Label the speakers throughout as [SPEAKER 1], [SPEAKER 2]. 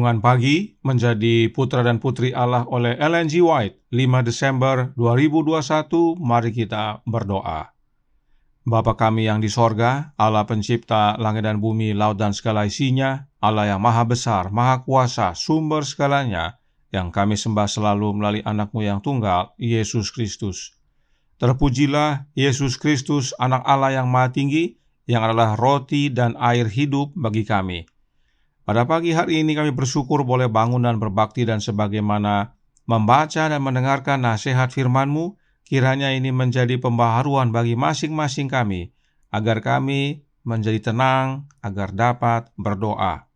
[SPEAKER 1] Renungan Pagi menjadi Putra dan Putri Allah oleh Ellen G. White, 5 Desember 2021. Mari kita berdoa. Bapa kami yang di sorga, Allah pencipta langit dan bumi, laut dan segala isinya, Allah yang maha besar, maha kuasa, sumber segalanya, yang kami sembah selalu melalui anak-Mu yang tunggal, Yesus Kristus. Terpujilah Yesus Kristus, anak Allah yang maha tinggi, yang adalah roti dan air hidup bagi kami. Pada pagi hari ini kami bersyukur boleh bangun dan berbakti, dan sebagaimana membaca dan mendengarkan nasihat firman-Mu, kiranya ini menjadi pembaharuan bagi masing-masing kami, agar kami menjadi tenang, agar dapat berdoa.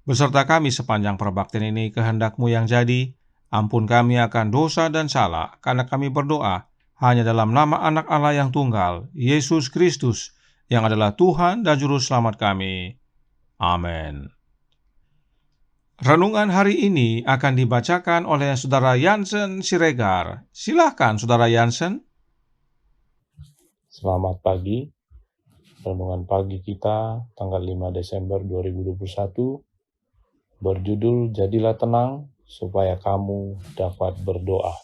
[SPEAKER 1] Beserta kami sepanjang perbaktian ini, kehendak-Mu yang jadi. Ampun kami akan dosa dan salah, karena kami berdoa hanya dalam nama anak Allah yang tunggal, Yesus Kristus, yang adalah Tuhan dan Juru Selamat kami. Amin. Renungan hari ini akan dibacakan oleh Saudara Yansen Siregar. Silakan Saudara Yansen.
[SPEAKER 2] Selamat pagi. Renungan pagi kita tanggal 5 Desember 2021 berjudul Jadilah Tenang Supaya Kamu Dapat Berdoa.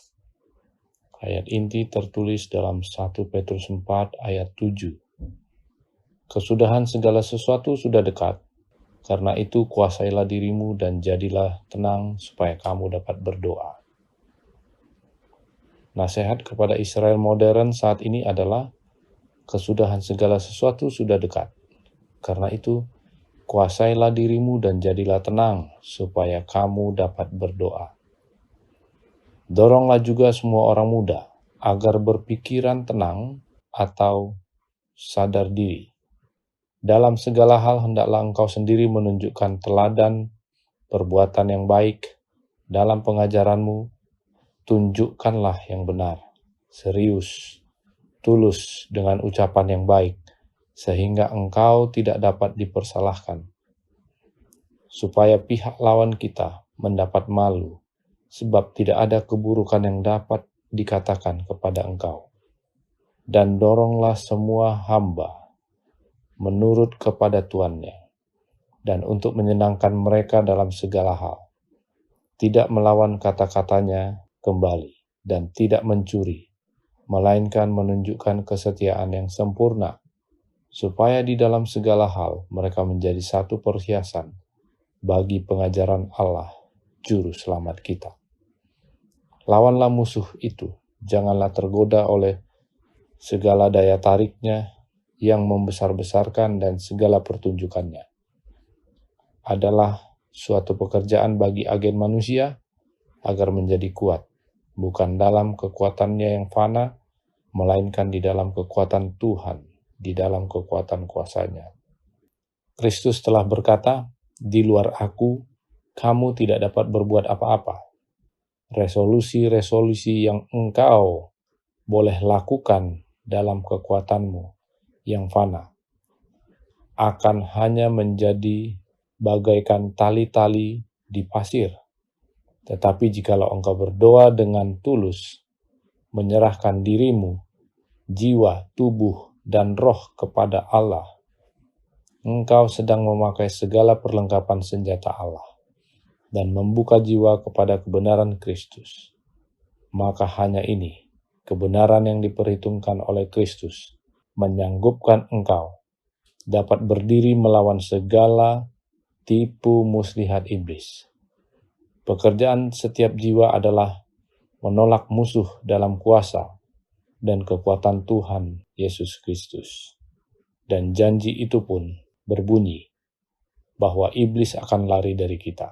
[SPEAKER 2] Ayat inti tertulis dalam 1 Petrus 4 ayat 7. Kesudahan segala sesuatu sudah dekat. Karena itu kuasailah dirimu dan jadilah tenang supaya kamu dapat berdoa. Nasihat kepada Israel modern saat ini adalah kesudahan segala sesuatu sudah dekat. Karena itu kuasailah dirimu dan jadilah tenang supaya kamu dapat berdoa. Doronglah juga semua orang muda agar berpikiran tenang atau sadar diri. Dalam segala hal hendaklah engkau sendiri menunjukkan teladan perbuatan yang baik. Dalam pengajaranmu, tunjukkanlah yang benar, serius, tulus dengan ucapan yang baik, sehingga engkau tidak dapat dipersalahkan. Supaya pihak lawan kita mendapat malu, sebab tidak ada keburukan yang dapat dikatakan kepada engkau. Dan doronglah semua hamba menurut kepada tuannya, dan untuk menyenangkan mereka dalam segala hal, tidak melawan kata-katanya kembali, dan tidak mencuri, melainkan menunjukkan kesetiaan yang sempurna, supaya di dalam segala hal mereka menjadi satu perhiasan bagi pengajaran Allah, Juru Selamat kita. Lawanlah musuh itu, janganlah tergoda oleh segala daya tariknya yang membesar-besarkan dan segala pertunjukannya. Adalah suatu pekerjaan bagi agen manusia agar menjadi kuat, bukan dalam kekuatannya yang fana, melainkan di dalam kekuatan Tuhan, di dalam kekuatan kuasa-Nya. Kristus telah berkata, "Di luar Aku, kamu tidak dapat berbuat apa-apa." Resolusi-resolusi yang engkau boleh lakukan dalam kekuatanmu yang fana akan hanya menjadi bagaikan tali-tali di pasir. Tetapi jikalau engkau berdoa dengan tulus, menyerahkan dirimu, jiwa, tubuh, dan roh kepada Allah, engkau sedang memakai segala perlengkapan senjata Allah dan membuka jiwa kepada kebenaran Kristus. Maka hanya ini, kebenaran yang diperhitungkan oleh Kristus, menyanggupkan engkau dapat berdiri melawan segala tipu muslihat iblis. Pekerjaan setiap jiwa adalah menolak musuh dalam kuasa dan kekuatan Tuhan Yesus Kristus. Dan janji itu pun berbunyi bahwa iblis akan lari dari kita.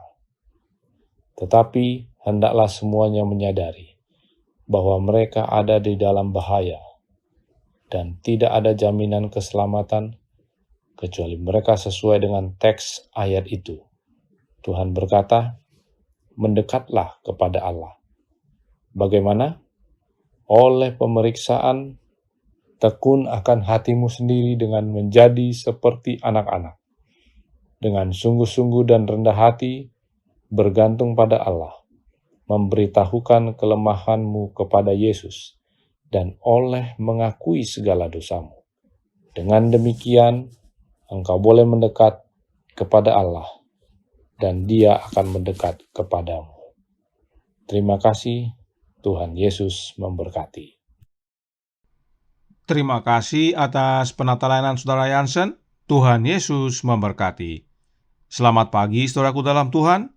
[SPEAKER 2] Tetapi hendaklah semuanya menyadari bahwa mereka ada di dalam bahaya dan tidak ada jaminan keselamatan kecuali mereka sesuai dengan teks ayat itu. Tuhan berkata, "Mendekatlah kepada Allah." Bagaimana? Oleh pemeriksaan, tekun akan hatimu sendiri dengan menjadi seperti anak-anak. Dengan sungguh-sungguh dan rendah hati, bergantung pada Allah, memberitahukan kelemahanmu kepada Yesus, dan oleh mengakui segala dosamu. Dengan demikian, engkau boleh mendekat kepada Allah dan Dia akan mendekat kepadamu. Terima kasih, Tuhan Yesus memberkati.
[SPEAKER 1] Terima kasih atas penatelayanan Saudara Yansen. Tuhan Yesus memberkati. Selamat pagi, saudaraku dalam Tuhan.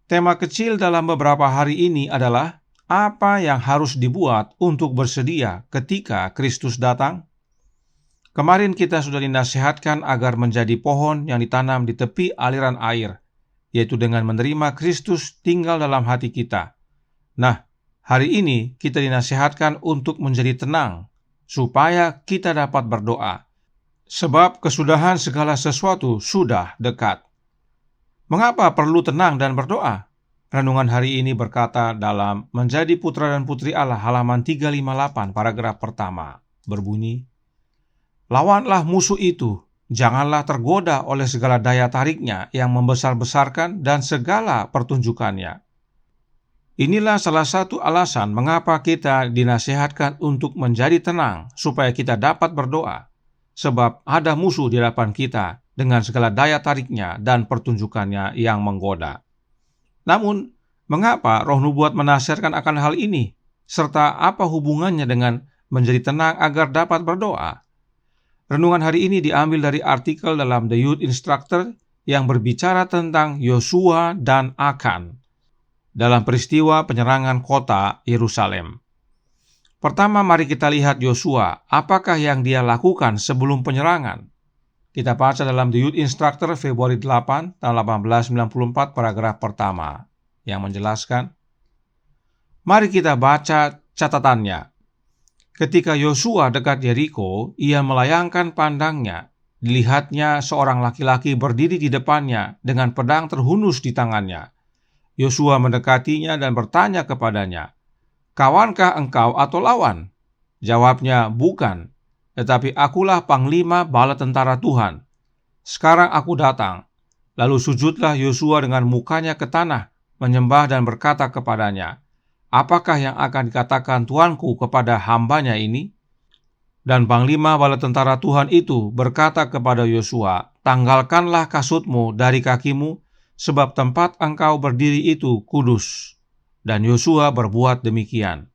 [SPEAKER 1] Tema kecil dalam beberapa hari ini adalah apa yang harus dibuat untuk bersedia ketika Kristus datang. Kemarin kita sudah dinasihatkan agar menjadi pohon yang ditanam di tepi aliran air, yaitu dengan menerima Kristus tinggal dalam hati kita. Nah, hari ini kita dinasihatkan untuk menjadi tenang, supaya kita dapat berdoa, sebab kesudahan segala sesuatu sudah dekat. Mengapa perlu tenang dan berdoa? Renungan hari ini berkata dalam Menjadi Putra dan Putri Allah halaman 358 paragraf pertama, berbunyi, "Lawanlah musuh itu, janganlah tergoda oleh segala daya tariknya yang membesar-besarkan dan segala pertunjukannya." Inilah salah satu alasan mengapa kita dinasihatkan untuk menjadi tenang, supaya kita dapat berdoa. Sebab ada musuh di hadapan kita dengan segala daya tariknya dan pertunjukannya yang menggoda. Namun, mengapa Roh Nubuat menasihatkan akan hal ini? Serta apa hubungannya dengan menjadi tenang agar dapat berdoa? Renungan hari ini diambil dari artikel dalam The Youth Instructor yang berbicara tentang Yosua dan Akan dalam peristiwa penyerangan kota Yerusalem. Pertama, mari kita lihat Yosua, apakah yang dia lakukan sebelum penyerangan. Kita baca dalam The Youth Instructor Februari 8 tahun 1894 paragraf pertama yang menjelaskan, mari kita baca catatannya. Ketika Yosua dekat Yeriko, ia melayangkan pandangnya. Dilihatnya seorang laki-laki berdiri di depannya dengan pedang terhunus di tangannya. Yosua mendekatinya dan bertanya kepadanya, "Kawankah engkau atau lawan?" Jawabnya, "Bukan, tetapi akulah panglima bala tentara Tuhan. Sekarang aku datang." Lalu sujudlah Yosua dengan mukanya ke tanah, menyembah dan berkata kepadanya, "Apakah yang akan dikatakan Tuanku kepada hambanya ini?" Dan panglima bala tentara Tuhan itu berkata kepada Yosua, "Tanggalkanlah kasutmu dari kakimu, sebab tempat engkau berdiri itu kudus." Dan Yosua berbuat demikian.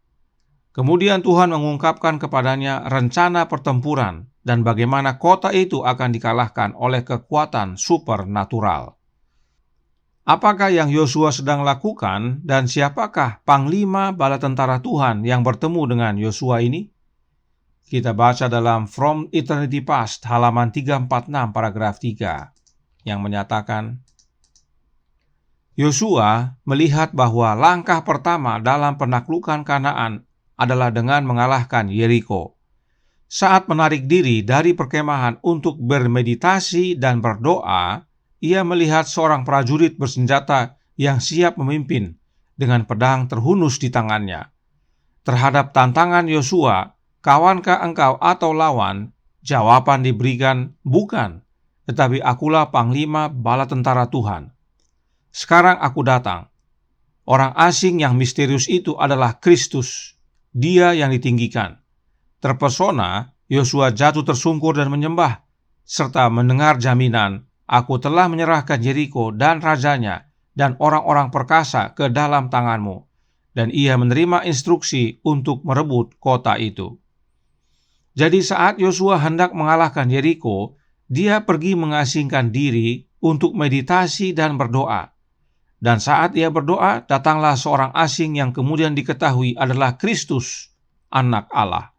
[SPEAKER 1] Kemudian Tuhan mengungkapkan kepadanya rencana pertempuran dan bagaimana kota itu akan dikalahkan oleh kekuatan supernatural. Apakah yang Yosua sedang lakukan dan siapakah panglima bala tentara Tuhan yang bertemu dengan Yosua ini? Kita baca dalam From Eternity Past halaman 346 paragraf 3 yang menyatakan, Yosua melihat bahwa langkah pertama dalam penaklukan Kanaan adalah dengan mengalahkan Yeriko. Saat menarik diri dari perkemahan untuk bermeditasi dan berdoa, ia melihat seorang prajurit bersenjata yang siap memimpin dengan pedang terhunus di tangannya. Terhadap tantangan Yosua, "Kawankah engkau atau lawan?" jawaban diberikan, "Bukan, tetapi akulah panglima bala tentara Tuhan. Sekarang aku datang." Orang asing yang misterius itu adalah Kristus. Dia yang ditinggikan. Terpesona, Yosua jatuh tersungkur dan menyembah, serta mendengar jaminan, "Aku telah menyerahkan Yeriko dan rajanya dan orang-orang perkasa ke dalam tanganmu." Dan ia menerima instruksi untuk merebut kota itu. Jadi saat Yosua hendak mengalahkan Yeriko, dia pergi mengasingkan diri untuk meditasi dan berdoa. Dan saat ia berdoa, datanglah seorang asing yang kemudian diketahui adalah Kristus, Anak Allah.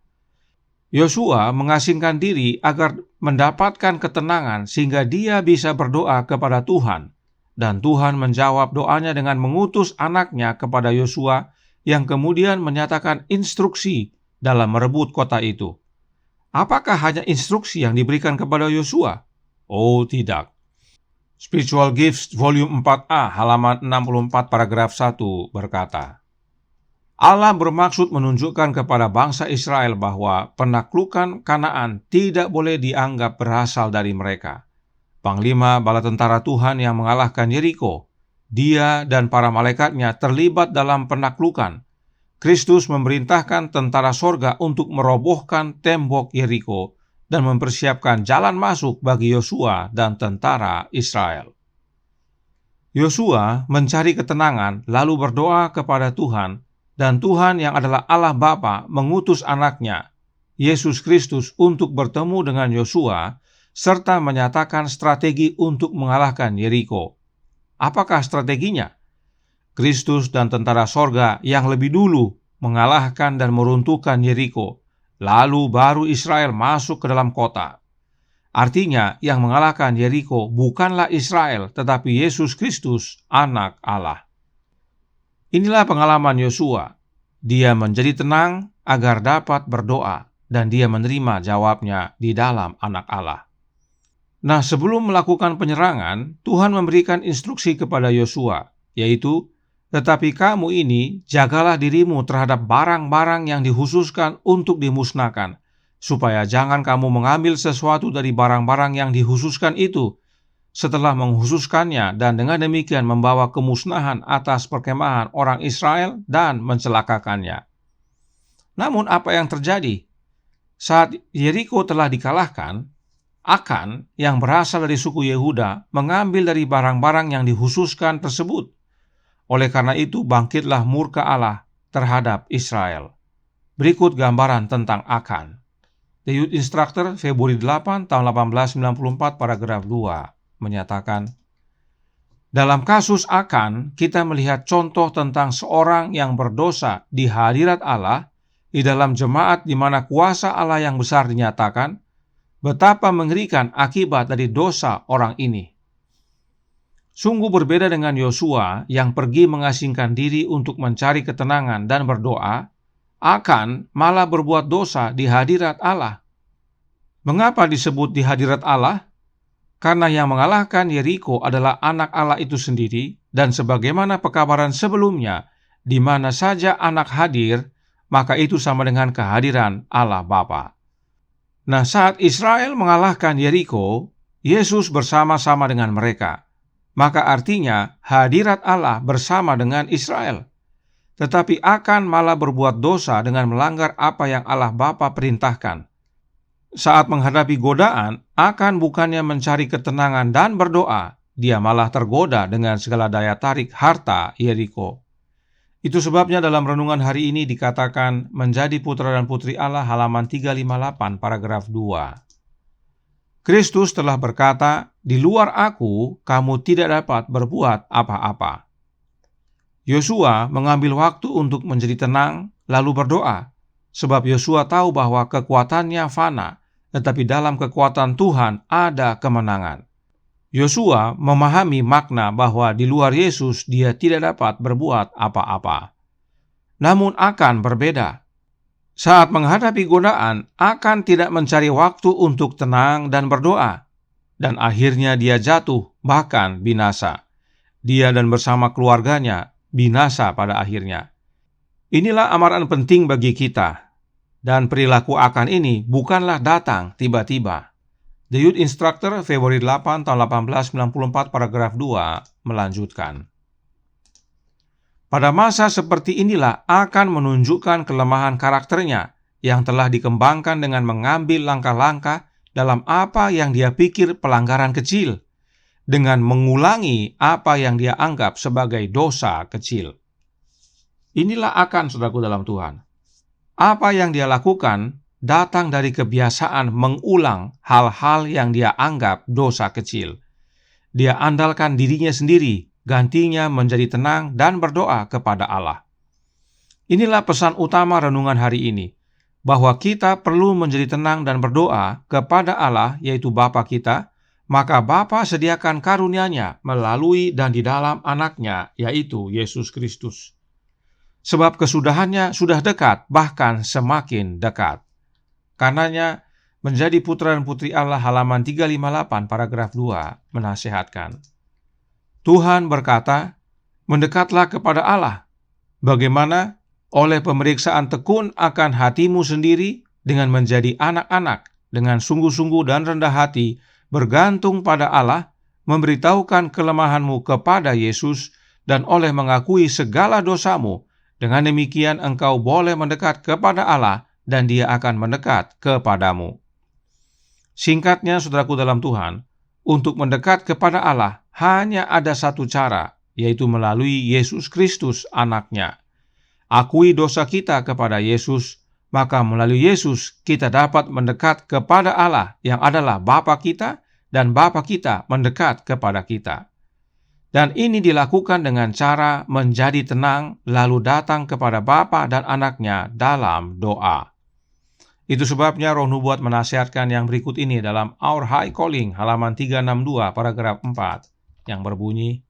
[SPEAKER 1] Yosua mengasingkan diri agar mendapatkan ketenangan sehingga dia bisa berdoa kepada Tuhan. Dan Tuhan menjawab doanya dengan mengutus anaknya kepada Yosua yang kemudian menyatakan instruksi dalam merebut kota itu. Apakah hanya instruksi yang diberikan kepada Yosua? Oh, tidak. Spiritual Gifts Volume 4a halaman 64 paragraf 1 berkata, Allah bermaksud menunjukkan kepada bangsa Israel bahwa penaklukan Kanaan tidak boleh dianggap berasal dari mereka. Panglima bala tentara Tuhan yang mengalahkan Yeriko, dia dan para malaikatnya terlibat dalam penaklukan. Kristus memerintahkan tentara sorga untuk merobohkan tembok Yeriko dan mempersiapkan jalan masuk bagi Yosua dan tentara Israel. Yosua mencari ketenangan lalu berdoa kepada Tuhan, dan Tuhan yang adalah Allah Bapa mengutus anaknya, Yesus Kristus, untuk bertemu dengan Yosua, serta menyatakan strategi untuk mengalahkan Yeriko. Apakah strateginya? Kristus dan tentara sorga yang lebih dulu mengalahkan dan meruntuhkan Yeriko, lalu baru Israel masuk ke dalam kota. Artinya, yang mengalahkan Yeriko bukanlah Israel, tetapi Yesus Kristus, Anak Allah. Inilah pengalaman Yosua. Dia menjadi tenang agar dapat berdoa, dan dia menerima jawabnya di dalam Anak Allah. Nah, sebelum melakukan penyerangan, Tuhan memberikan instruksi kepada Yosua, yaitu, "Tetapi kamu ini, jagalah dirimu terhadap barang-barang yang dikhususkan untuk dimusnahkan, supaya jangan kamu mengambil sesuatu dari barang-barang yang dikhususkan itu, setelah menghususkannya, dan dengan demikian membawa kemusnahan atas perkemahan orang Israel dan mencelakakannya." Namun apa yang terjadi? Saat Yeriko telah dikalahkan, Akan yang berasal dari suku Yehuda mengambil dari barang-barang yang dikhususkan tersebut. Oleh karena itu bangkitlah murka Allah terhadap Israel. Berikut gambaran tentang Akan. The Youth Instructor, Februari 8, tahun 1894, paragraf 2, menyatakan, dalam kasus Akan, kita melihat contoh tentang seorang yang berdosa di hadirat Allah, di dalam jemaat di mana kuasa Allah yang besar dinyatakan, betapa mengerikan akibat dari dosa orang ini. Sungguh berbeda dengan Yosua yang pergi mengasingkan diri untuk mencari ketenangan dan berdoa, Akan malah berbuat dosa di hadirat Allah. Mengapa disebut di hadirat Allah? Karena yang mengalahkan Yeriko adalah Anak Allah itu sendiri, dan sebagaimana pekabaran sebelumnya, di mana saja Anak hadir, maka itu sama dengan kehadiran Allah Bapa. Nah, saat Israel mengalahkan Yeriko, Yesus bersama-sama dengan mereka. Maka artinya hadirat Allah bersama dengan Israel. Tetapi Akan malah berbuat dosa dengan melanggar apa yang Allah Bapa perintahkan. Saat menghadapi godaan, Akan bukannya mencari ketenangan dan berdoa, dia malah tergoda dengan segala daya tarik harta Yeriko. Itu sebabnya dalam renungan hari ini dikatakan menjadi putra dan putri Allah halaman 358 paragraf 2. Kristus telah berkata, di luar aku kamu tidak dapat berbuat apa-apa. Yosua mengambil waktu untuk menjadi tenang lalu berdoa, sebab Yosua tahu bahwa kekuatannya fana, tetapi dalam kekuatan Tuhan ada kemenangan. Yosua memahami makna bahwa di luar Yesus dia tidak dapat berbuat apa-apa. Namun Akan berbeda. Saat menghadapi godaan, Akan tidak mencari waktu untuk tenang dan berdoa. Dan akhirnya dia jatuh, bahkan binasa. Dia dan bersama keluarganya binasa pada akhirnya. Inilah amaran penting bagi kita. Dan perilaku Akan ini bukanlah datang tiba-tiba. The Youth Instructor, Februari 8, tahun 1894, paragraf 2, melanjutkan. Pada masa seperti inilah Akan menunjukkan kelemahan karakternya yang telah dikembangkan dengan mengambil langkah-langkah dalam apa yang dia pikir pelanggaran kecil, dengan mengulangi apa yang dia anggap sebagai dosa kecil. Inilah Akan, saudaraku dalam Tuhan. Apa yang dia lakukan datang dari kebiasaan mengulang hal-hal yang dia anggap dosa kecil. Dia andalkan dirinya sendiri, gantinya menjadi tenang dan berdoa kepada Allah. Inilah pesan utama renungan hari ini, bahwa kita perlu menjadi tenang dan berdoa kepada Allah, yaitu Bapa kita, maka Bapa sediakan karunia-Nya melalui dan di dalam Anaknya, yaitu Yesus Kristus. Sebab kesudahannya sudah dekat, bahkan semakin dekat. Karenanya, menjadi putra dan putri Allah halaman 358 paragraf 2 menasihatkan. Tuhan berkata, mendekatlah kepada Allah. Bagaimana? Oleh pemeriksaan tekun akan hatimu sendiri dengan menjadi anak-anak, dengan sungguh-sungguh dan rendah hati, bergantung pada Allah, memberitahukan kelemahanmu kepada Yesus, dan oleh mengakui segala dosamu, dengan demikian engkau boleh mendekat kepada Allah, dan Dia akan mendekat kepadamu. Singkatnya, saudaraku dalam Tuhan, untuk mendekat kepada Allah hanya ada satu cara, yaitu melalui Yesus Kristus anaknya. Akui dosa kita kepada Yesus, maka melalui Yesus kita dapat mendekat kepada Allah yang adalah Bapa kita, dan Bapa kita mendekat kepada kita. Dan ini dilakukan dengan cara menjadi tenang lalu datang kepada Bapa dan anaknya dalam doa. Itu sebabnya Roh Nubuat menasihatkan yang berikut ini dalam Our High Calling halaman 362 paragraf 4 yang berbunyi,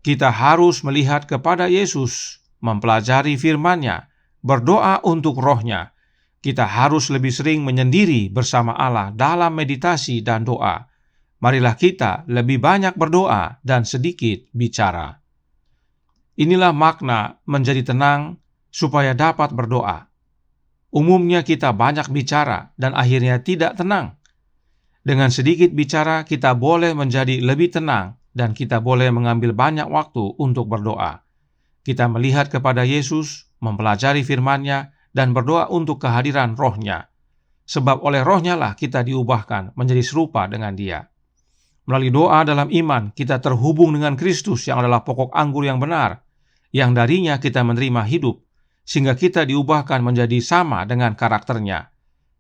[SPEAKER 1] kita harus melihat kepada Yesus, mempelajari firman-Nya, berdoa untuk rohnya. Kita harus lebih sering menyendiri bersama Allah dalam meditasi dan doa. Marilah kita lebih banyak berdoa dan sedikit bicara. Inilah makna menjadi tenang supaya dapat berdoa. Umumnya kita banyak bicara dan akhirnya tidak tenang. Dengan sedikit bicara kita boleh menjadi lebih tenang dan kita boleh mengambil banyak waktu untuk berdoa. Kita melihat kepada Yesus, mempelajari firman-Nya, dan berdoa untuk kehadiran Roh-Nya. Sebab oleh Roh-Nya lah kita diubahkan menjadi serupa dengan Dia. Melalui doa dalam iman, kita terhubung dengan Kristus yang adalah pokok anggur yang benar, yang darinya kita menerima hidup, sehingga kita diubahkan menjadi sama dengan karakternya.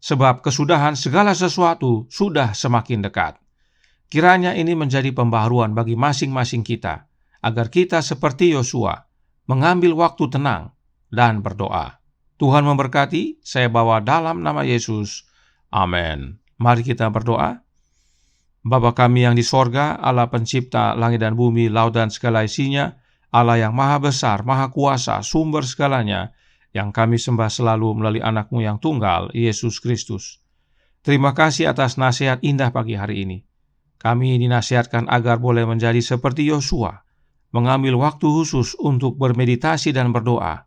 [SPEAKER 1] Sebab kesudahan segala sesuatu sudah semakin dekat. Kiranya ini menjadi pembaharuan bagi masing-masing kita, agar kita seperti Yosua, mengambil waktu tenang dan berdoa. Tuhan memberkati, saya bawa dalam nama Yesus. Amin. Mari kita berdoa. Bapa kami yang di sorga, Allah pencipta langit dan bumi, laut dan segala isinya, Allah yang maha besar, maha kuasa, sumber segalanya, yang kami sembah selalu melalui anak-Mu yang tunggal, Yesus Kristus. Terima kasih atas nasihat indah pagi hari ini. Kami dinasihatkan agar boleh menjadi seperti Yosua, mengambil waktu khusus untuk bermeditasi dan berdoa,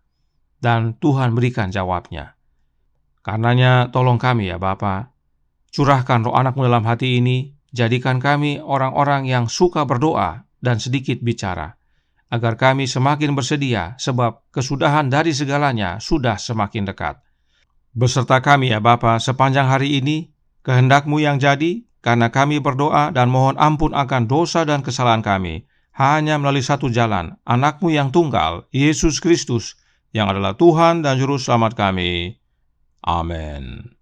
[SPEAKER 1] dan Tuhan berikan jawabnya. Karenanya tolong kami ya Bapa, curahkan roh anak-Mu dalam hati ini, jadikan kami orang-orang yang suka berdoa dan sedikit bicara, agar kami semakin bersedia sebab kesudahan dari segalanya sudah semakin dekat. Beserta kami ya Bapa sepanjang hari ini, kehendak-Mu yang jadi, karena kami berdoa dan mohon ampun akan dosa dan kesalahan kami, hanya melalui satu jalan, anak-Mu yang tunggal, Yesus Kristus, yang adalah Tuhan dan Juru Selamat kami. Amin.